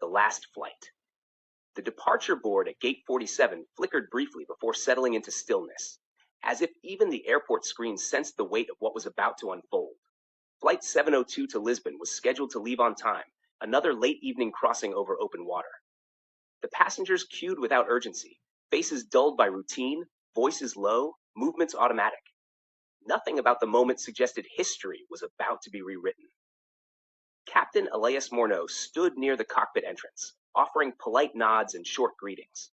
the last flight. The departure board at Gate 47 flickered briefly before settling into stillness, as if even the airport screen sensed the weight of what was about to unfold. Flight 702 to Lisbon was scheduled to leave on time, another late evening crossing over open water. The passengers queued without urgency, faces dulled by routine, voices low, movements automatic. Nothing about the moment suggested history was about to be rewritten. Captain Elias Morneau stood near the cockpit entrance, offering polite nods and short greetings.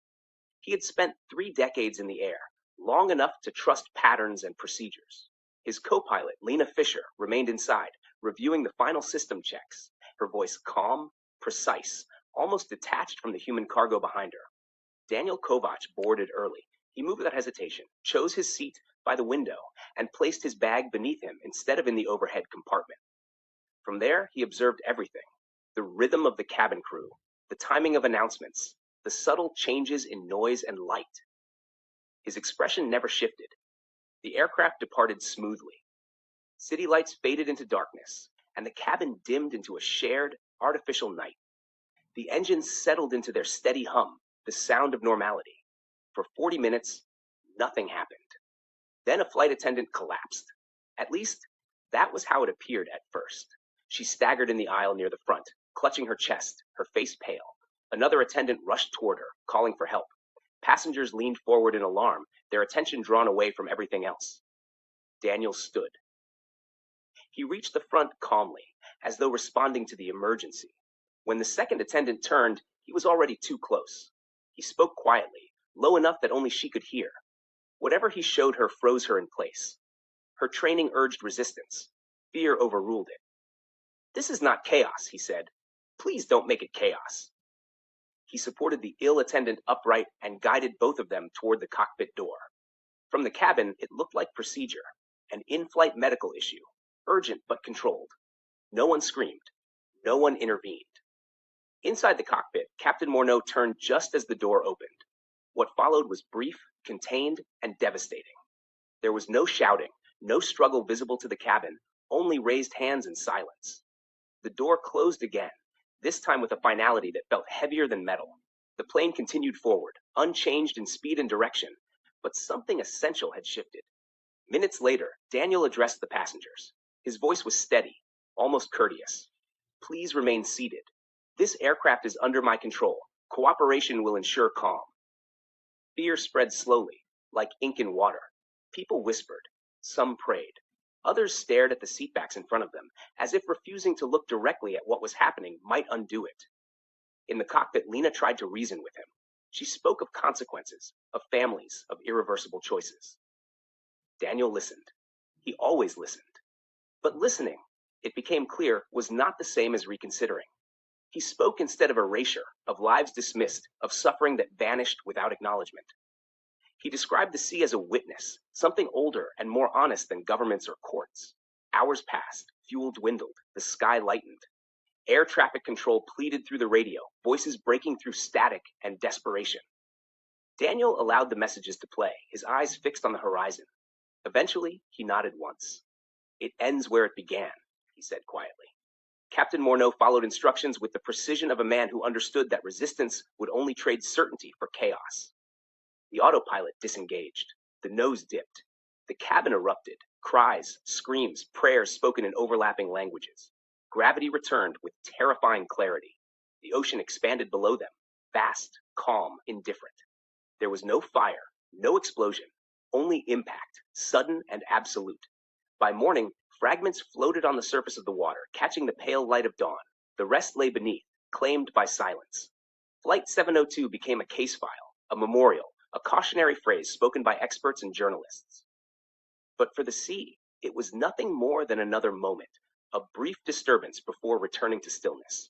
He had spent 3 decades in the air, long enough to trust patterns and procedures. His co-pilot, Lena Fisher, remained inside, reviewing the final system checks, her voice calm, precise, almost detached from the human cargo behind her. Daniel Kovac boarded early. He moved without hesitation, chose his seat by the window, and placed his bag beneath him instead of in the overhead compartment. From there, he observed everything: the rhythm of the cabin crew, the timing of announcements, the subtle changes in noise and light. His expression never shifted. The aircraft departed smoothly. City lights faded into darkness, and the cabin dimmed into a shared, artificial night. The engines settled into their steady hum, the sound of normality. For 40 minutes, nothing happened. Then a flight attendant collapsed. At least, that was how it appeared at first. She staggered in the aisle near the front, clutching her chest, her face pale. Another attendant rushed toward her, calling for help. Passengers leaned forward in alarm, their attention drawn away from everything else. Daniel stood. He reached the front calmly, as though responding to the emergency. When the second attendant turned, he was already too close. He spoke quietly, low enough that only she could hear. Whatever he showed her froze her in place. Her training urged resistance. Fear overruled it. "This is not chaos," he said. "Please don't make it chaos." He supported the ill attendant upright and guided both of them toward the cockpit door. From the cabin, it looked like procedure, an in-flight medical issue, urgent but controlled. No one screamed. No one intervened. Inside the cockpit, Captain Morneau turned just as the door opened. What followed was brief, contained, and devastating. There was no shouting, no struggle visible to the cabin, only raised hands and silence. The door closed again, this time with a finality that felt heavier than metal. The plane continued forward, unchanged in speed and direction, but something essential had shifted. Minutes later, Daniel addressed the passengers. His voice was steady, almost courteous. "Please remain seated. This aircraft is under my control. Cooperation will ensure calm." Fear spread slowly, like ink in water. People whispered. Some prayed. Others stared at the seatbacks in front of them, as if refusing to look directly at what was happening might undo it. In the cockpit, Lena tried to reason with him. She spoke of consequences, of families, of irreversible choices. Daniel listened. He always listened. But listening, it became clear, was not the same as reconsidering. He spoke instead of erasure, of lives dismissed, of suffering that vanished without acknowledgement. He described the sea as a witness, something older and more honest than governments or courts. Hours passed, fuel dwindled, the sky lightened. Air traffic control pleaded through the radio, voices breaking through static and desperation. Daniel allowed the messages to play, his eyes fixed on the horizon. Eventually, he nodded once. "It ends where it began," he said quietly. Captain Morneau followed instructions with the precision of a man who understood that resistance would only trade certainty for chaos. The autopilot disengaged. The nose dipped. The cabin erupted. Cries, screams, prayers spoken in overlapping languages. Gravity returned with terrifying clarity. The ocean expanded below them, vast, calm, indifferent. There was no fire, no explosion, only impact, sudden and absolute. By morning, fragments floated on the surface of the water, catching the pale light of dawn. The rest lay beneath, claimed by silence. Flight 702 became a case file, a memorial, a cautionary phrase spoken by experts and journalists. But for the sea, it was nothing more than another moment, a brief disturbance before returning to stillness.